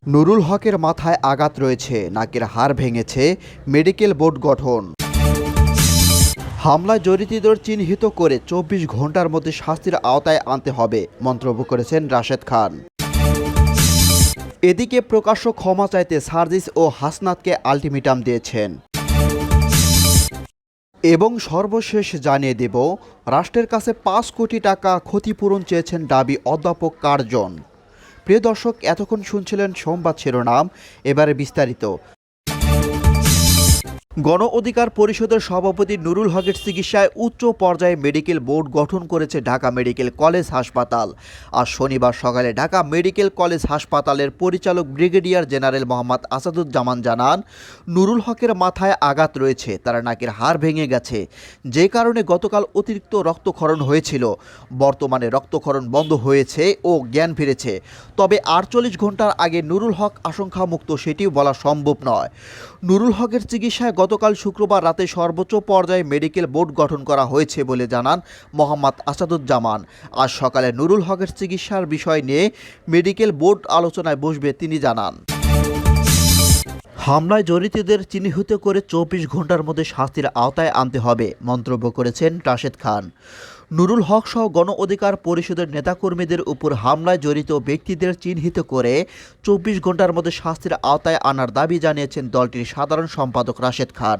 নুরুল হকের মাথায় আঘাত রয়েছে, নাকের হাড় ভেঙেছে, মেডিকেল বোর্ড গঠন। হামলায় জড়িতদের চিহ্নিত করে ২৪ ঘন্টার মধ্যে শাস্তির আওতায় আনতে হবে, মন্তব্য করেছেন রাশেদ খান। এদিকে প্রকাশ্য ক্ষমা চাইতে সার্জিস ও হাসনাতকে আলটিমেটাম দিয়েছেন। এবং সর্বশেষ জানিয়ে দেব, রাষ্ট্রের কাছে ৫ কোটি টাকা ক্ষতিপূরণ চেয়েছেন দাবি অধ্যাপক কার্জন। প্রিয় দর্শক, এতক্ষণ শুনছিলেন সংবাদ শিরোনাম, এবারে বিস্তারিত। গণ অধিকার পরিষদের সভাপতি নুরুল হকের চিকিৎসায় উচ্চ পর্যায়ে মেডিকেল বোর্ড গঠন করেছে ঢাকা মেডিকেল কলেজ হাসপাতাল। আজ শনিবার সকালে ঢাকা মেডিকেল কলেজ হাসপাতালের পরিচালক ব্রিগেডিয়ার জেনারেল মোহাম্মদ আসাদুজ্জামান জানান, নুরুল হকের মাথায় আঘাত রয়েছে, তার নাকের হাড় ভেঙে গেছে, যে কারণে গতকাল অতিরিক্ত রক্তক্ষরণ হয়েছিল। বর্তমানে রক্তক্ষরণ বন্ধ হয়েছে ও জ্ঞান ফিরেছে, তবে ৪৮ ঘন্টার আগে নুরুল হক আশঙ্কামুক্ত সেটিও বলা সম্ভব নয়। নুরুল হকের চিকিৎসায় গতকাল শুক্রবার রাতে সর্বোচ্চ পর্যায়ে মেডিকেল বোর্ড গঠন করা হয়েছে বলে জানান মোহাম্মদ আসাদুজ্জামান। আজ সকালে নুরুল হকের চিকিৎসার বিষয় নিয়ে মেডিকেল বোর্ড আলোচনায় বসবে, তিনি জানান। হামলায় জড়িতদের চিহ্নিত করে ২৪ ঘন্টার মধ্যে শাস্তির আওতায় আনতে হবে, মন্তব্য করেছেন রাশেদ খান। নুরুল হক সহ গণ অধিকার পরিষদের নেতাকর্মীদের উপর হামলায় জড়িত ব্যক্তিদের চিহ্নিত করে ২৪ ঘন্টার মধ্যে শাস্তির আওতায় আনার দাবি জানিয়েছেন দলটির সাধারণ সম্পাদক রাশেদ খান।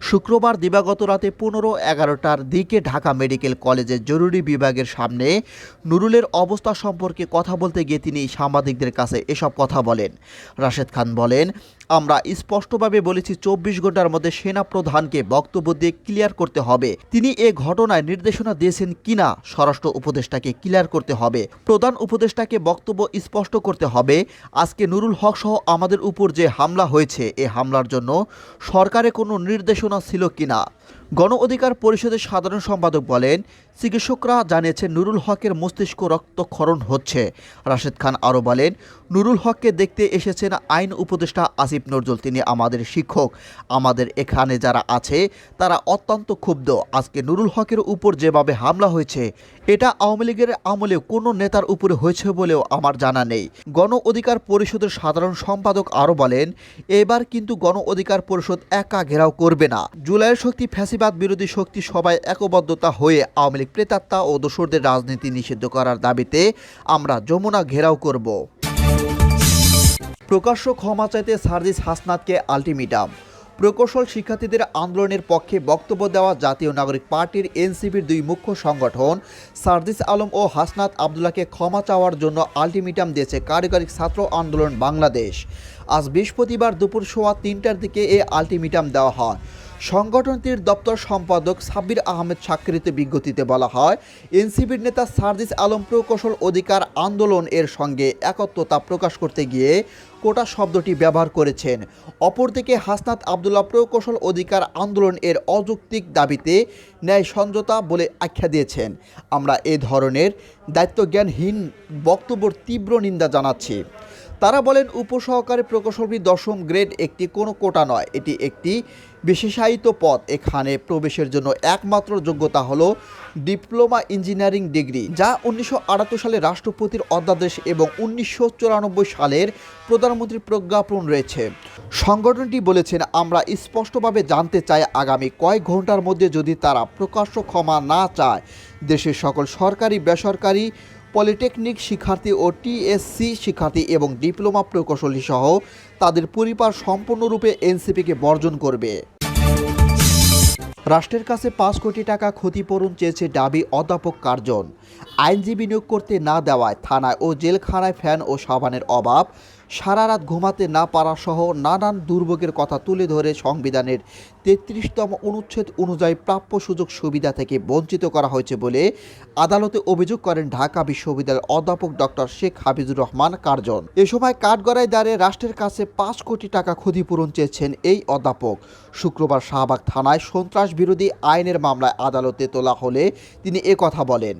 শুক্রবার দিবাগত রাতে ১৫:১১টার দিকে ঢাকা মেডিকেল কলেজের জরুরি বিভাগের সামনে নুরুলের অবস্থা সম্পর্কে কথা বলতে গিয়ে তিনি সাংবাদিকদের কাছে এসব কথা বলেন। রাশেদ খান বলেন, আমরা স্পষ্টভাবে বলেছি ২৪ ঘন্টার মধ্যে সেনাপ্রধানকে বক্তব্য দিয়ে ক্লিয়ার করতে হবে তিনি এ ঘটনায় নির্দেশনা দিয়েছেন কিনা। স্বরাষ্ট্র উপদেষ্টাকে ক্লিয়ার করতে হবে, প্রধান উপদেষ্টাকে বক্তব্য স্পষ্ট করতে হবে। আজকে নুরুল হক সহ আমাদের উপর যে হামলা হয়েছে, এ হামলার জন্য সরকারে কোনো নির্দেশনা ছিল কিনা। গণ অধিকার পরিষদের সাধারণ সম্পাদক বলেন, চিকিৎসকরা জানিয়েছেন নুরুল হকের মস্তিষ্ক রক্তক্ষরণ হচ্ছে। রাশেদ খান আরও বলেন, নুরুল হককে দেখতে এসেছেন আইন উপদেষ্টা আসিফ নজরুল, তিনি আমাদের শিক্ষক। আমাদের এখানে যারা আছে তারা অত্যন্ত ক্ষুব্ধ। আজকে নুরুল হকের উপর যেভাবে হামলা হয়েছে, এটা আওয়ামী লীগের আমলে কোনো নেতার উপরে হয়েছে বলেও আমার জানা নেই। গণ অধিকার পরিষদের সাধারণ সম্পাদক আরও বলেন, এবার কিন্তু গণ অধিকার পরিষদ একা ঘেরাও করবে না। জুলাইয়ের শক্তি, ফ্যাসিবাদ বিরোধী শক্তি সবাই একবদ্ধতা হয়ে আওয়ামী লীগ প্রেতাত্মা ও দোসরদের রাজনীতি নিষিদ্ধ করার দাবিতে আমরা যমুনা ঘেরাও করব। প্রকাশ্য ক্ষমা চাইতে সার্জিস হাসনাতকে আলটিমেটাম। প্রকৌশল শিক্ষার্থীদের আন্দোলনের পক্ষে বক্তব্য দেওয়া জাতীয় নাগরিক পার্টির এনসিপির দুই মুখ্য সংগঠন সার্জিস আলম ও হাসনাত আবদুল্লাহকে ক্ষমা চাওয়ার জন্য আলটিমেটাম দিয়েছে কারিগরি ছাত্র আন্দোলন বাংলাদেশ। আজ বৃহস্পতিবার দুপুর ৩:১৫টার দিকে এ আলটিমেটাম দেওয়া হয়। সংগঠনটির দপ্তর সম্পাদক সাব্বির আহমেদ স্বাক্ষরিত বিজ্ঞপ্তিতে বলা হয়, এনসিপির নেতা সার্জিস আলম প্রকৌশল অধিকার আন্দোলন এর সঙ্গে একত্রতা প্রকাশ করতে গিয়ে কোটা শব্দটি ব্যবহার করেছেন। অপরদিকে হাসনাত আবদুল্লাহ প্রকৌশল অধিকার আন্দোলন এর অযৌক্তিক দাবিতে ন্যায় সমঝোতা বলে আখ্যা দিয়েছেন। আমরা এ ধরনের দায়িত্বজ্ঞানহীন বক্তব্যের তীব্র নিন্দা জানাচ্ছি। তারা বলেন, উপসহকারী প্রকৌশলী ১০ম গ্রেড একটি কোনো কোটা নয়, এটি একটি বিশেষায়িত পদ। এখানে প্রবেশের জন্য একমাত্র যোগ্যতা হলো ডিপ্লোমা ইঞ্জিনিয়ারিং ডিগ্রি, যা ১৯৭৮ সালে রাষ্ট্রপতির অধ্যাদেশ এবং ১৯৯৪ সালের প্রধানমন্ত্রীর প্রজ্ঞাপন রয়েছে। সংগঠনটি বলেছেন, আমরা স্পষ্টভাবে জানতে চাই আগামী কয়েক ঘন্টার মধ্যে যদি তারা প্রকাশ্য ক্ষমা না চায়, দেশের সকল সরকারি বেসরকারি পলিটেকনিক শিক্ষার্থী ও টিএসসি শিক্ষার্থী এবং ডিপ্লোমা প্রকৌশলী সহ তাদের পরিবার সম্পূর্ণরূপে এনসিপিকে বর্জন করবে। রাষ্ট্রের কাছে ৫ কোটি টাকা ক্ষতিপূরণ চেয়েছে দাবি অধ্যাপক কার্জন। আইনজীবী নিয়োগ করতে না দেওয়ায়, থানায় ও জেলখানায় ফ্যান ও সাবানের অভাব, সারা রাত ঘুমাতে না পারা সহ নানান দুর্ভোগের কথা তুলে ধরে সংবিধানের ৩৩তম অনুচ্ছেদ অনুযায়ী প্রাপ্য সুযোগ সুবিধা থেকে বঞ্চিত করা হয়েছে বলে আদালতে অভিযোগ করেন ঢাকা বিশ্ববিদ্যালয়ের অধ্যাপক ডক্টর শেখ হাফিজুর রহমান কার্জন। এ সময় কাঠগড়ায় দাঁড়িয়ে রাষ্ট্রের কাছে ৫ কোটি টাকা ক্ষতিপূরণ চেয়েছেন এই অধ্যাপক। শুক্রবার শাহবাগ থানায় সন্ত্রাস বিরোধী আইনের মামলায় আদালতে তোলা হলে তিনি কথা বলেন।